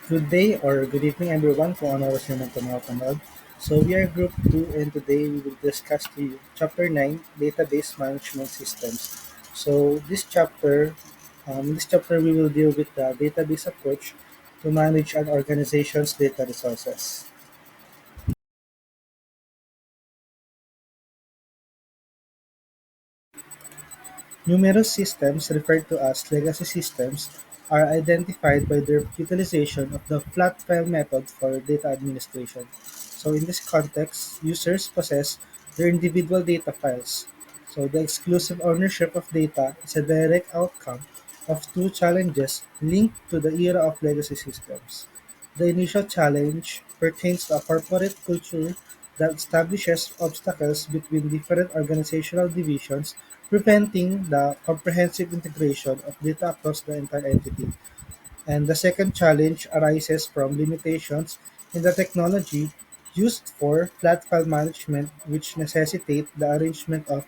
Good day or good evening everyone kung ano oras nyo man tumapanood. So we are group 2 and today we will discuss the chapter 9 database management systems. So in this chapter we will deal with the database approach to manage an organization's data resources. Numerous systems, referred to as legacy systems, are identified by their utilization of the flat file method for data administration. So in this context, users possess their individual data files. So the exclusive ownership of data is a direct outcome of two challenges linked to the era of legacy systems. The initial challenge pertains to a corporate culture that establishes obstacles between different organizational divisions, preventing the comprehensive integration of data across the entire entity. And the second challenge arises from limitations in the technology used for flat file management, which necessitate the arrangement of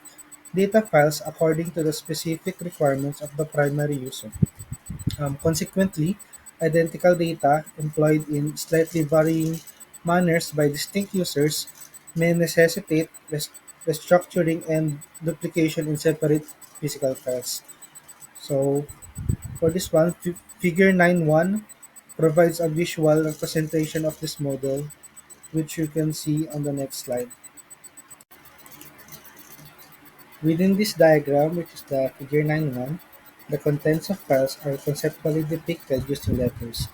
data files according to the specific requirements of the primary user. Consequently, identical data employed in slightly varying manners by distinct users may necessitate restructuring and duplication in separate physical files. So, for this one, Figure 9.1 provides a visual representation of this model, which you can see on the next slide. Within this diagram, which is the Figure 9.1, the contents of files are conceptually depicted using letters.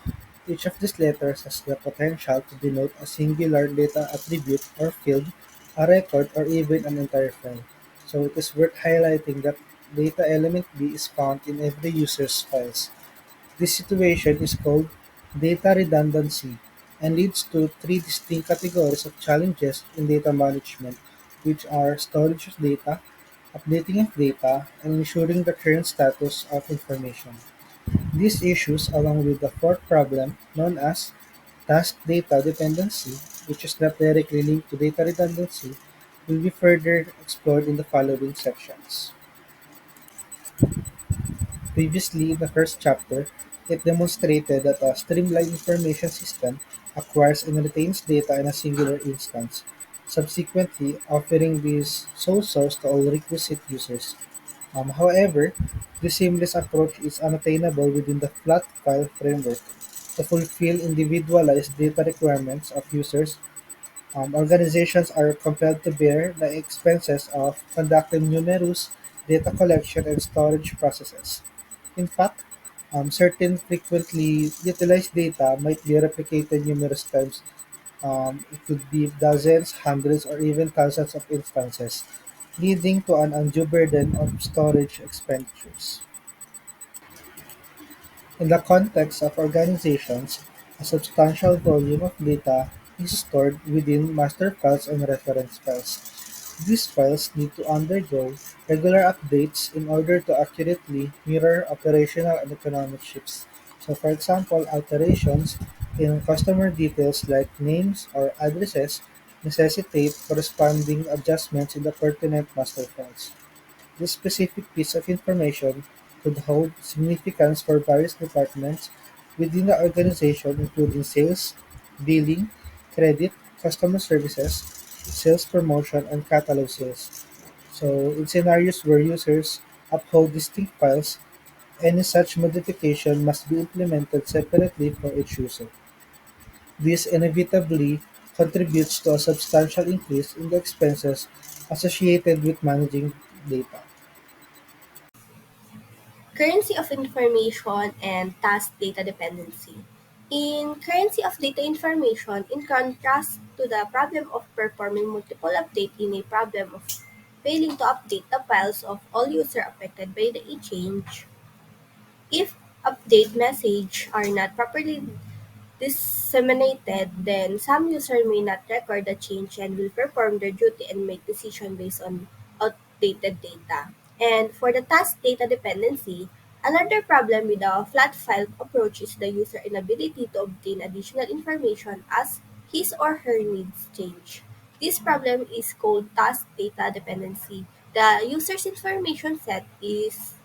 Each of these letters has the potential to denote a singular data attribute or field, a record, or even an entire file. So it is worth highlighting that data element B is found in every user's files. This situation is called data redundancy and leads to three distinct categories of challenges in data management, which are storage of data, updating of data, and ensuring the current status of information. These issues, along with the fourth problem known as task data dependency, which is not directly linked to data redundancy, will be further explored in the following sections. Previously, in the first chapter, it demonstrated that a streamlined information system acquires and retains data in a singular instance, subsequently offering these sole source to all requisite users. However, this seamless approach is unattainable within the flat file framework. To fulfill individualized data requirements of users, organizations are compelled to bear the expenses of conducting numerous data collection and storage processes. In fact, certain frequently utilized data might be replicated numerous times. It could be dozens, hundreds, or even thousands of instances, leading to an undue burden of storage expenditures. In the context of organizations, a substantial volume of data is stored within master files and reference files. These files need to undergo regular updates in order to accurately mirror operational and economic shifts. So, for example, alterations in customer details like names or addresses necessitate corresponding adjustments in the pertinent master files. This specific piece of information could hold significance for various departments within the organization, including sales, billing, credit, customer services, sales promotion, and catalog sales. So, in scenarios where users uphold distinct files, any such modification must be implemented separately for each user. This inevitably contributes to a substantial increase in the expenses associated with managing data. Currency of information and task data dependency. In currency of data information, in contrast to the problem of performing multiple updates in a problem of failing to update the files of all users affected by the change, if update messages are not properly disseminated, then some users may not record the change and will perform their duty and make decisions based on outdated data. And for the task data dependency, another problem with the flat file approach is the user inability to obtain additional information as his or her needs change. This problem is called task data dependency. The user's information set is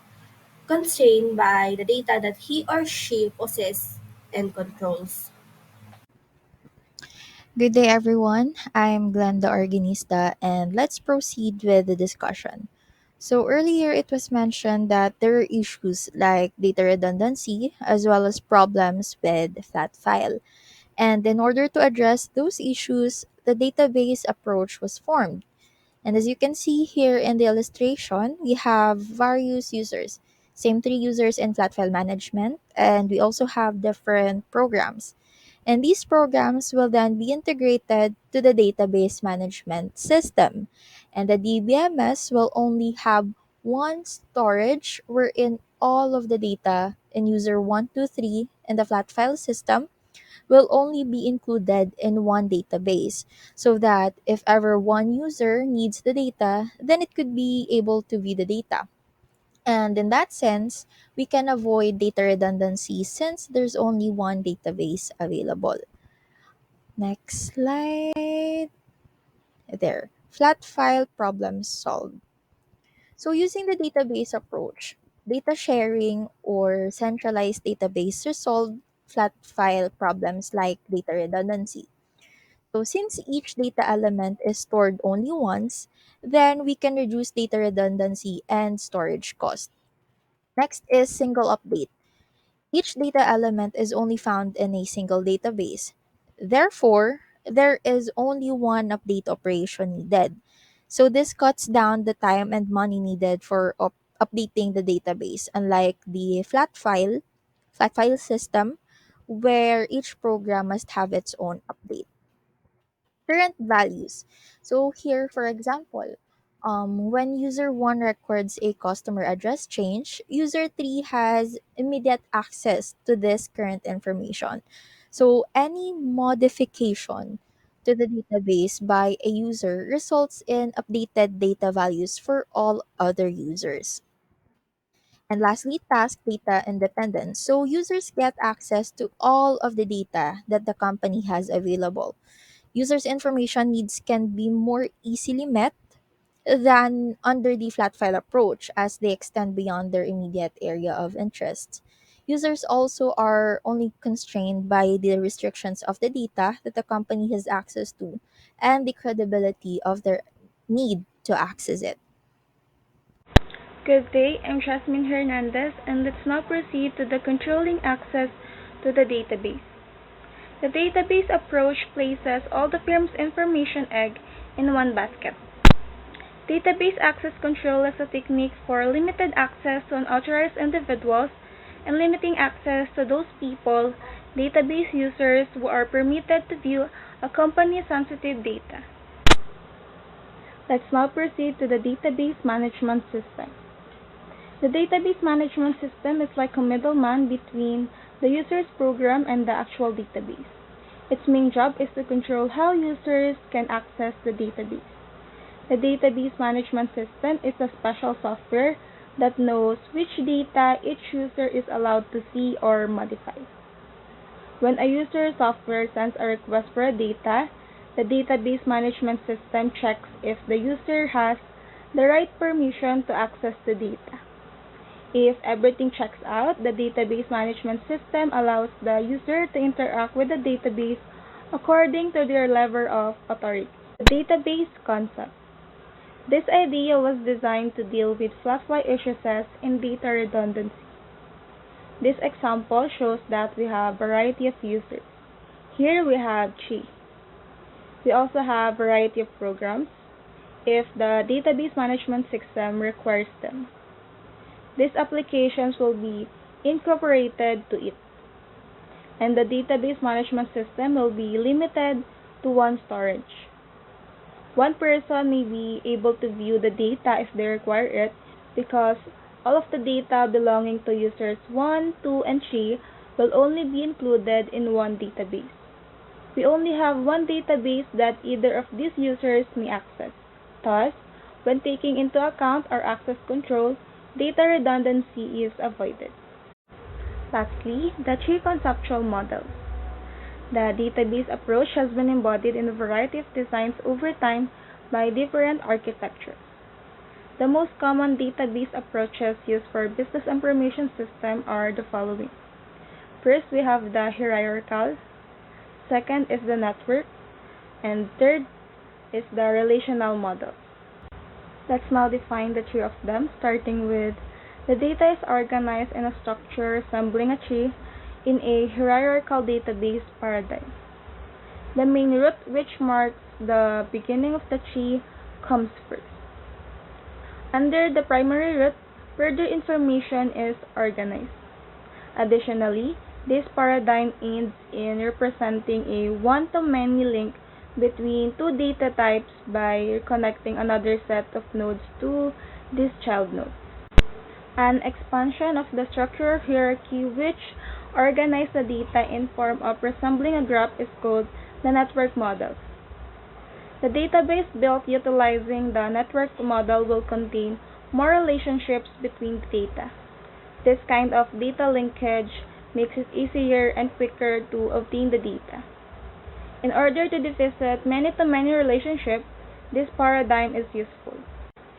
constrained by the data that he or she possesses and controls. Good day, everyone. I'm Glenda Organista, and let's proceed with the discussion. So, earlier it was mentioned that there are issues like data redundancy as well as problems with flat file. And in order to address those issues, the database approach was formed. And as you can see here in the illustration, we have various users, same three users in flat file management, and we also have different programs. And these programs will then be integrated to the database management system. And the DBMS will only have one storage wherein all of the data in user 123 in the flat file system will only be included in one database so that if ever one user needs the data, then it could be able to view the data. And in that sense, we can avoid data redundancy since there's only one database available. Next slide. There. Flat file problem solved. So using the database approach, data sharing or centralized database resolve flat file problems like data redundancy. So since each data element is stored only once, then we can reduce data redundancy and storage cost. Next is single update. Each data element is only found in a single database. Therefore, there is only one update operation needed. So this cuts down the time and money needed for updating the database, unlike the flat file system, where each program must have its own update. Current values. So here, for example, when user 1 records a customer address change, user 3 has immediate access to this current information. So any modification to the database by a user results in updated data values for all other users. And lastly, task data independence. So users get access to all of the data that the company has available. Users' information needs can be more easily met than under the flat file approach as they extend beyond their immediate area of interest. Users also are only constrained by the restrictions of the data that the company has access to and the credibility of their need to access it. Good day, I'm Jasmine Hernandez, and let's now proceed to the controlling access to the database. The database approach places all the firm's information egg in one basket. Database access control is a technique for limited access to unauthorized individuals and limiting access to those people, database users who are permitted to view a company's sensitive data. Let's now proceed to the database management system. The database management system is like a middleman between the user's program and the actual database. Its main job is to control how users can access the database. The database management system is a special software that knows which data each user is allowed to see or modify. When a user software sends a request for a data, the database management system checks if the user has the right permission to access the data. If everything checks out, the database management system allows the user to interact with the database according to their level of authority. The database concept. This idea was designed to deal with flat-file issues in data redundancy. This example shows that we have a variety of users. Here we have three. We also have a variety of programs if the database management system requires them. These applications will be incorporated to it, and the database management system will be limited to one storage. One person may be able to view the data if they require it because all of the data belonging to users 1, 2, and 3 will only be included in one database. We only have one database that either of these users may access. Thus, when taking into account our access control, data redundancy is avoided. Lastly, the three conceptual models. The database approach has been embodied in a variety of designs over time by different architectures. The most common database approaches used for business information system are the following. First, we have the hierarchical, second is the network, and third is the relational model. Let's now define the three of them, starting with the data is organized in a structure resembling a tree in a hierarchical database paradigm. The main root, which marks the beginning of the tree, comes first. Under the primary root, further information is organized. Additionally, this paradigm aids in representing a one-to-many link between two data types by connecting another set of nodes to these child nodes. An expansion of the structural hierarchy which organizes the data in form of resembling a graph is called the network model. The database built utilizing the network model will contain more relationships between the data. This kind of data linkage makes it easier and quicker to obtain the data. In order to deficit many-to-many relationship, this paradigm is useful.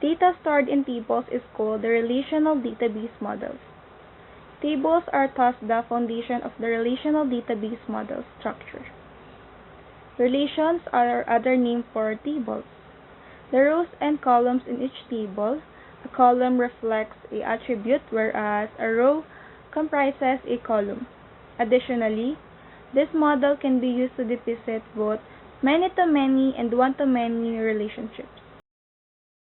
Data stored in tables is called the relational database models. Tables are thus the foundation of the relational database model structure. Relations are other name for tables. The rows and columns in each table, a column reflects a attribute whereas a row comprises a column. Additionally, this model can be used to deposit both many-to-many and one-to-many relationships.